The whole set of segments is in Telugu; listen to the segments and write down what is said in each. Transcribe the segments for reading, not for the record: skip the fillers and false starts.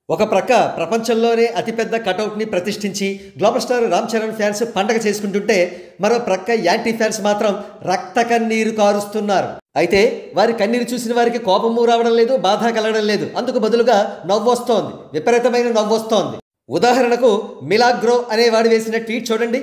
ఒక ప్రక్క ప్రపంచంలోనే అతిపెద్ద కటౌట్ని ప్రతిష్ఠించి global star Ram Charan fans పండగ చేసుకుంటుంటే మరో ప్రక్క యాంటీ ఫ్యాన్స్ మాత్రం రక్త కన్నీరు కారుస్తున్నారు. అయితే వారి కన్నీరు చూసిన వారికి కోపము రావడం లేదు, బాధ కలగడం లేదు. అందుకు బదులుగా నవ్వొస్తోంది, విపరీతమైన నవ్వొస్తోంది. ఉదాహరణకు మిలాగ్రో అనేవాడు వేసిన ట్వీట్ చూడండి.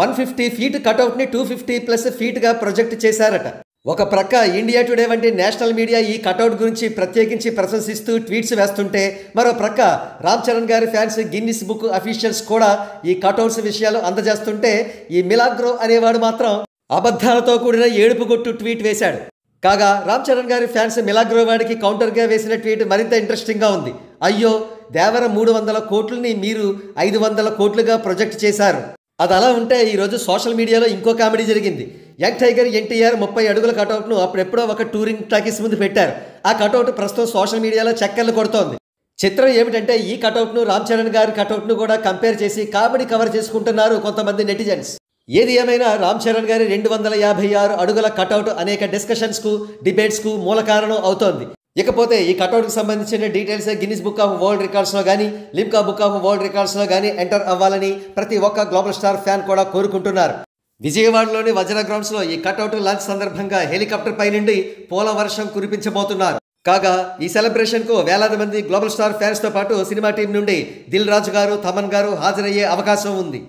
150 ఫీట్ కటౌట్ని 250+ ఫీట్గా ప్రొజెక్ట్ చేశారట. ఒక ప్రక్క ఇండియా టుడే వంటి నేషనల్ మీడియా ఈ కటౌట్ గురించి ప్రత్యేకించి ప్రశంసిస్తూ ట్వీట్స్ వేస్తుంటే, మరో ప్రక్క రామ్ చరణ్ గారి ఫ్యాన్స్ గిన్నిస్ బుక్ అఫీషియల్స్ కూడా ఈ కటౌట్స్ విషయాలు అందజేస్తుంటే, ఈ మిలాగ్రో అనేవాడు మాత్రం అబద్ధాలతో కూడిన ఏడుపుగొట్టు ట్వీట్ వేశాడు. కాగా రామ్ చరణ్ గారి ఫ్యాన్స్ మిలాగ్రో వాడికి కౌంటర్గా వేసిన ట్వీట్ మరింత ఇంట్రెస్టింగ్గా ఉంది. అయ్యో, దేవర 300 కోట్లని మీరు 500 కోట్లుగా ప్రొజెక్ట్ చేశారు. అది అలా ఉంటే ఈరోజు సోషల్ మీడియాలో ఇంకో కామెడీ జరిగింది. యంగ్ టైగర్ ఎన్టీఆర్ 30 అడుగుల కటౌట్ను అప్పుడెప్పుడో ఒక టూరింగ్ టాకీస్ ముందు పెట్టారు. ఆ కటౌట్ ప్రస్తుతం సోషల్ మీడియాలో చక్కర్లు కొడుతోంది. చిత్రం ఏమిటంటే ఈ కటౌట్ను రామ్ చరణ్ గారి కటౌట్ను కూడా కంపేర్ చేసి కామెడీ కవర్ చేసుకుంటున్నారు కొంతమంది నెటిజన్స్. ఏది ఏమైనా రామ్ చరణ్ గారి 256 అడుగుల కటౌట్ అనేక డిస్కషన్స్కు, డిబేట్స్కు మూల కారణం అవుతోంది. ఇకపోతే ఈ కటౌట్కి సంబంధించిన details Guinness book of world రికార్డ్స్లో కానీ, లిమ్కా బుక్ ఆఫ్ వరల్డ్ రికార్డ్స్లో కానీ ఎంటర్ అవ్వాలని ప్రతి ఒక్క గ్లోబల్ స్టార్ ఫ్యాన్ కూడా కోరుకుంటున్నారు. విజయవాడలోని వజ్ర గ్రౌండ్స్లో ఈ కటౌట్ లాంచ్ సందర్భంగా హెలికాప్టర్ పై నుండి పూల వర్షం కురిపించబోతున్నారు. కాగా ఈ సెలబ్రేషన్కు వేలాది మంది గ్లోబల్ స్టార్ ఫ్యాన్స్తో పాటు సినిమా టీం నుండి దిల్ రాజు గారు, తమన్ గారు హాజరయ్యే అవకాశం ఉంది.